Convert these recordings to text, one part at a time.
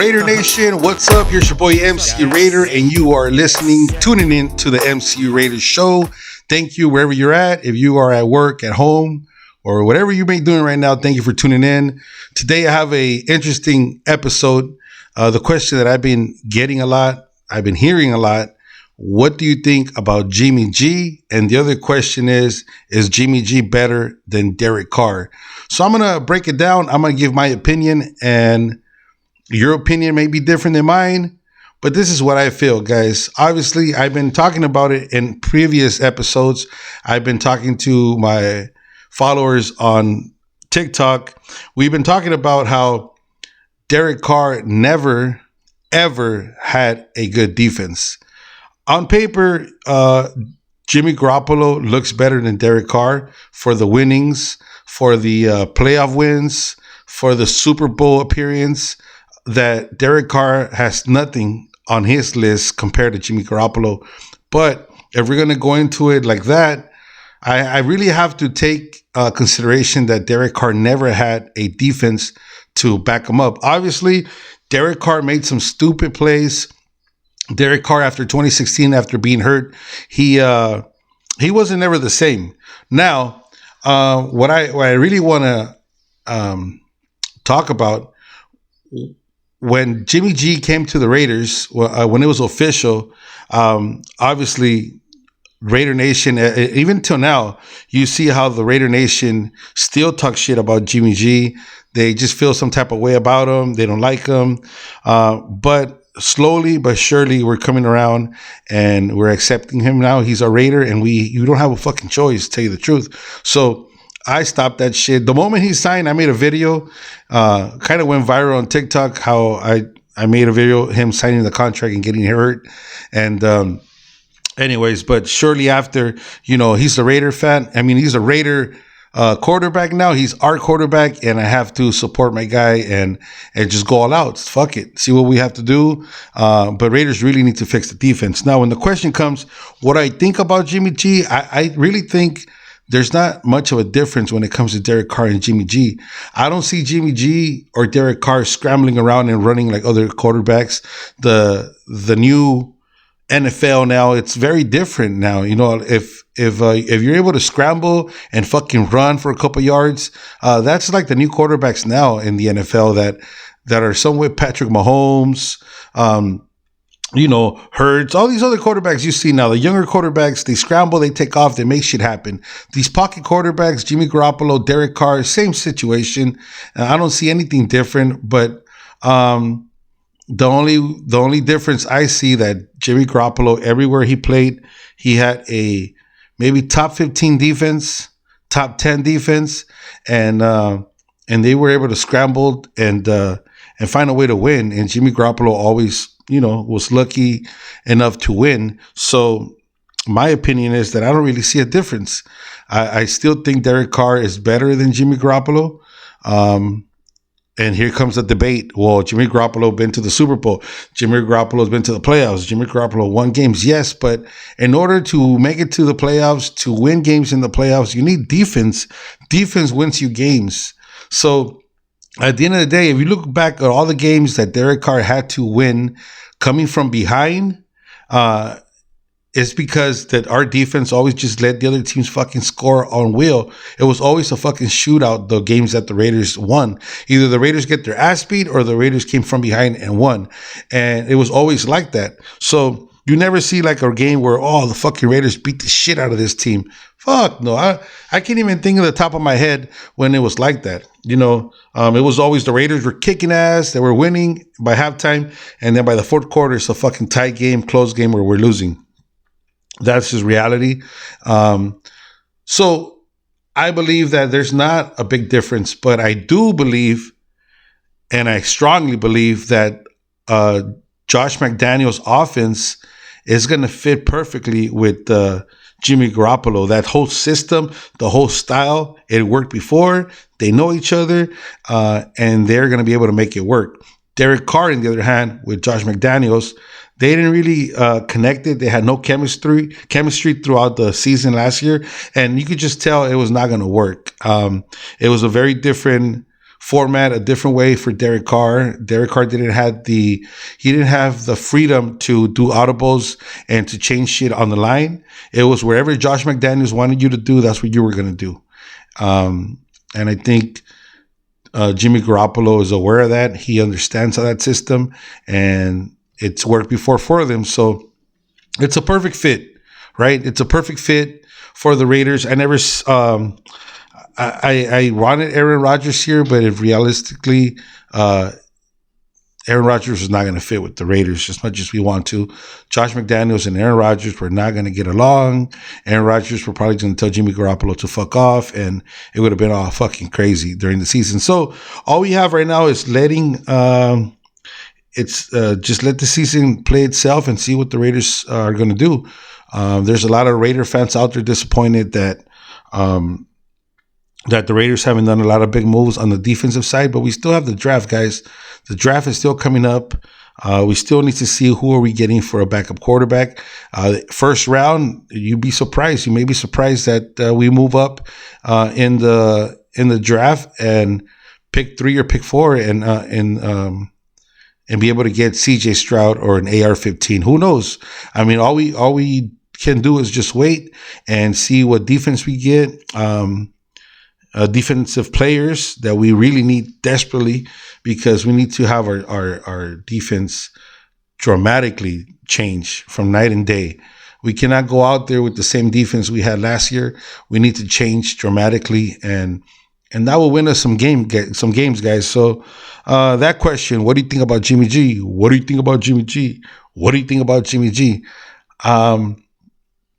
Raider Nation, what's up? Here's your boy MC Raider, and you are tuning in to the MC Raider Show. Thank you wherever you're at. If you are at work, at home, or whatever you may be doing right now, thank you for tuning in. Today I have a interesting episode. The question that I've been getting a lot, I've been hearing a lot. What do you think about Jimmy G? And the other question is Jimmy G better than Derek Carr? So I'm going to break it down. I'm going to give my opinion, and your opinion may be different than mine, but this is what I feel, guys. Obviously, I've been talking about it in previous episodes. I've been talking to my followers on TikTok. We've been talking about how Derek Carr never, ever had a good defense. On paper, Jimmy Garoppolo looks better than Derek Carr for the winnings, for the playoff wins, for the Super Bowl appearance. That Derek Carr has nothing on his list compared to Jimmy Garoppolo. But if we're going to go into it like that, I really have to take consideration that Derek Carr never had a defense to back him up. Obviously, Derek Carr made some stupid plays. Derek Carr, after 2016, after being hurt, he wasn't ever the same. Now, what I really want to talk about, when Jimmy G came to the Raiders, when it was official, obviously Raider Nation, even till now, you see how the Raider Nation still talk shit about Jimmy G. They just feel some type of way about him. They don't like him. But slowly but surely, we're coming around and we're accepting him now. He's a Raider, and you don't have a fucking choice, to tell you the truth. So I stopped that shit. The moment he signed, I made a video, kind of went viral on TikTok, how I made a video, him signing the contract and getting hurt. And anyways, but shortly after, he's a Raider fan. I mean, he's a Raider quarterback now. He's our quarterback, and I have to support my guy and just go all out. Fuck it. See what we have to do. But Raiders really need to fix the defense. Now, when the question comes, what I think about Jimmy G, I really think there's not much of a difference when it comes to Derek Carr and Jimmy G. I don't see Jimmy G or Derek Carr scrambling around and running like other quarterbacks. The new NFL now, it's very different now. If you're able to scramble and fucking run for a couple yards, that's like the new quarterbacks now in the NFL that are somewhat Patrick Mahomes, Hurts, all these other quarterbacks you see now. The younger quarterbacks, they scramble, they take off, they make shit happen. These pocket quarterbacks, Jimmy Garoppolo, Derek Carr, same situation. I don't see anything different, but the only difference I see, that Jimmy Garoppolo, everywhere he played, he had a maybe top 15 defense, top 10 defense, and they were able to scramble and find a way to win. And Jimmy Garoppolo always, was lucky enough to win. So my opinion is that I don't really see a difference. I still think Derek Carr is better than Jimmy Garoppolo. And here comes the debate. Well, Jimmy Garoppolo been to the Super Bowl. Jimmy Garoppolo's been to the playoffs. Jimmy Garoppolo won games. Yes, but in order to make it to the playoffs, to win games in the playoffs, you need defense. Defense wins you games. So at the end of the day, if you look back at all the games that Derek Carr had to win coming from behind, it's because that our defense always just let the other teams fucking score on will. It was always a fucking shootout, the games that the Raiders won. Either the Raiders get their ass beat or the Raiders came from behind and won. And it was always like that. So you never see like a game where, the fucking Raiders beat the shit out of this team. Fuck no. I can't even think of the top of my head when it was like that. It was always the Raiders were kicking ass. They were winning by halftime. And then by the fourth quarter, it's a fucking tight game, close game where we're losing. That's just reality. So I believe that there's not a big difference, but I do believe, and I strongly believe, that Josh McDaniels' offense is going to fit perfectly with Jimmy Garoppolo. That whole system, the whole style, it worked before. They know each other, and they're going to be able to make it work. Derek Carr, on the other hand, with Josh McDaniels, they didn't really connect it. They had no chemistry throughout the season last year, and you could just tell it was not going to work. It was a very different format a different way for Derek Carr. Derek Carr didn't have the freedom to do audibles and to change shit on the line. It was wherever Josh McDaniels wanted you to do, that's what you were going to do. And I think Jimmy Garoppolo is aware of that. He understands that system, and it's worked before for them. So it's a perfect fit, right? It's a perfect fit for the Raiders. I wanted Aaron Rodgers here, but if realistically, Aaron Rodgers is not going to fit with the Raiders as much as we want to. Josh McDaniels and Aaron Rodgers were not going to get along. Aaron Rodgers were probably going to tell Jimmy Garoppolo to fuck off, and it would have been all fucking crazy during the season. So all we have right now is just let the season play itself and see what the Raiders are going to do. There's a lot of Raider fans out there disappointed that the Raiders haven't done a lot of big moves on the defensive side, but we still have the draft, guys. The draft is still coming up. We still need to see who are we getting for a backup quarterback. First round, you'd be surprised. You may be surprised that we move up in the draft and pick 3 or pick 4 and be able to get C.J. Stroud or an AR-15. Who knows? I mean, all we can do is just wait and see what defense we get. Defensive players that we really need desperately, because we need to have our defense dramatically change from night and day. We cannot go out there with the same defense we had last year. We need to change dramatically, and that will win us some games, guys. So that question, what do you think about Jimmy G? What do you think about Jimmy G? What do you think about Jimmy G?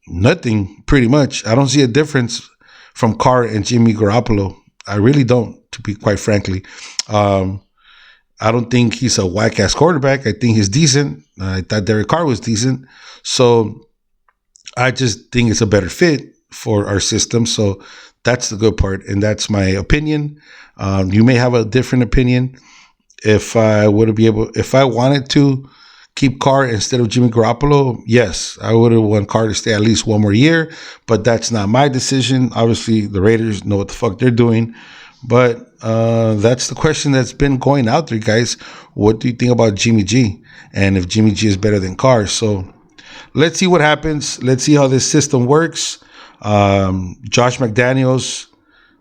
Nothing, pretty much. I don't see a difference from Carr and Jimmy Garoppolo. I really don't, to be quite frankly. I don't think he's a whack-ass quarterback. I think he's decent. I thought Derek Carr was decent. So I just think it's a better fit for our system. So that's the good part, and that's my opinion. You may have a different opinion. If I wanted to keep Carr instead of Jimmy Garoppolo, yes, I would have wanted Carr to stay at least one more year, but that's not my decision. Obviously, the Raiders know what the fuck they're doing, but that's the question that's been going out there, guys. What do you think about Jimmy G? And if Jimmy G is better than Carr? So let's see what happens. Let's see how this system works. Josh McDaniels,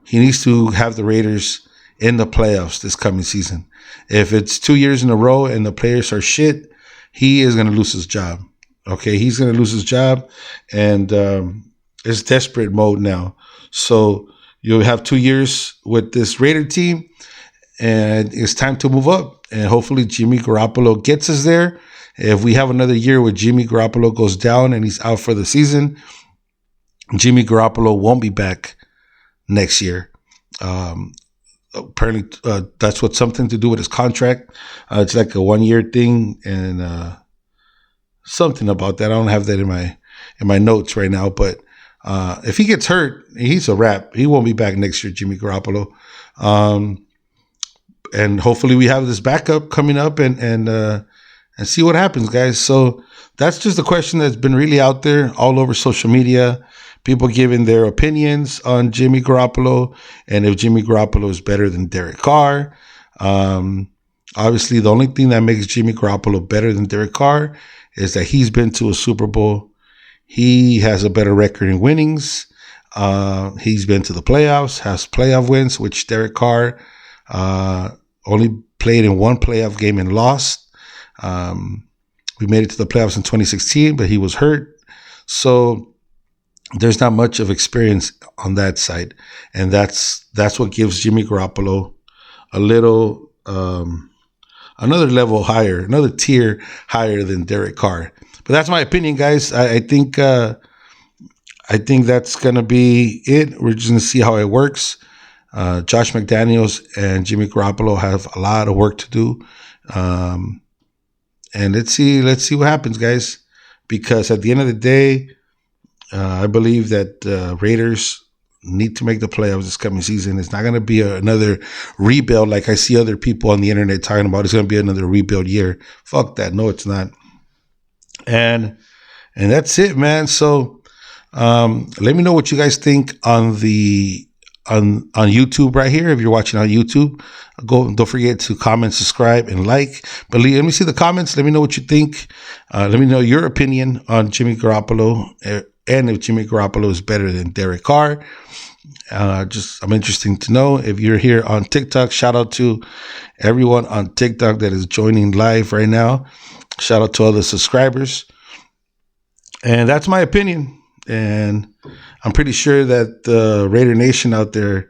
he needs to have the Raiders in the playoffs this coming season. If it's 2 years in a row and the players are shit, he is going to lose his job. Okay, he's going to lose his job, and it's desperate mode now. So you'll have 2 years with this Raider team, and it's time to move up. And hopefully Jimmy Garoppolo gets us there. If we have another year where Jimmy Garoppolo goes down and he's out for the season, Jimmy Garoppolo won't be back next year. Apparently, that's what's something to do with his contract. It's like a 1 year thing, and something about that. I don't have that in my notes right now. But if he gets hurt, he's a wrap. He won't be back next year, Jimmy Garoppolo. And hopefully, we have this backup coming up and see what happens, guys. So that's just a question that's been really out there all over social media. People giving their opinions on Jimmy Garoppolo and if Jimmy Garoppolo is better than Derek Carr. Obviously, the only thing that makes Jimmy Garoppolo better than Derek Carr is that he's been to a Super Bowl. He has a better record in winnings. He's been to the playoffs, has playoff wins, which Derek Carr only played in one playoff game and lost. We made it to the playoffs in 2016, but he was hurt. So there's not much of experience on that side. And that's what gives Jimmy Garoppolo a little, another level higher, another tier higher than Derek Carr. But that's my opinion, guys. I think that's going to be it. We're just going to see how it works. Josh McDaniels and Jimmy Garoppolo have a lot of work to do. And let's see what happens, guys. Because at the end of the day, I believe that Raiders need to make the playoffs this coming season. It's not going to be another rebuild like I see other people on the internet talking about. It's going to be another rebuild year. Fuck that. No, it's not. And that's it, man. So let me know what you guys think on the on YouTube right here. If you're watching on YouTube, don't forget to comment, subscribe, and like. But let me see the comments. Let me know what you think. Let me know your opinion on Jimmy Garoppolo, and if Jimmy Garoppolo is better than Derek Carr. I'm interested to know. If you're here on TikTok, shout out to everyone on TikTok that is joining live right now. Shout out to all the subscribers. And that's my opinion. And I'm pretty sure that the Raider Nation out there,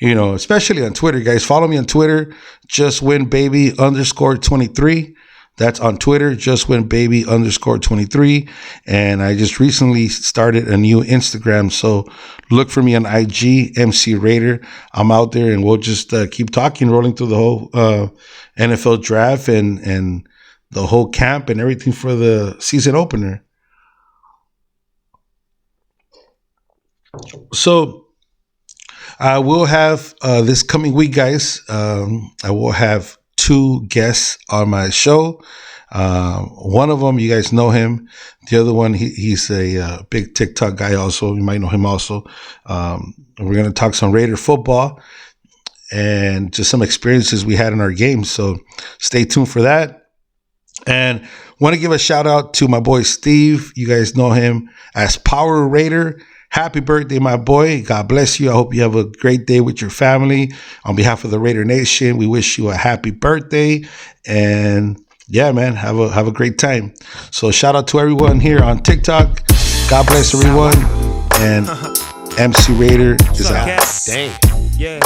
especially on Twitter, guys, follow me on Twitter, justwinbaby_23. That's on Twitter, justwinbaby_23. And I just recently started a new Instagram. So look for me on IG, MC Raider. I'm out there, and we'll just keep talking, rolling through the whole NFL draft and the whole camp and everything for the season opener. So I will have this coming week, guys. I will have 2 guests on my show. One of them, you guys know him. The other one, he's a big TikTok guy also. You might know him also. We're going to talk some Raider football and just some experiences we had in our games. So stay tuned for that. And want to give a shout out to my boy Steve. You guys know him as Power Raider. Happy birthday, my boy. God bless you. I hope you have a great day with your family. On behalf of the Raider Nation, we wish you a happy birthday. And yeah, man, have a great time. So shout out to everyone here on TikTok. God bless everyone. And MC Raider is out. Damn. Yeah.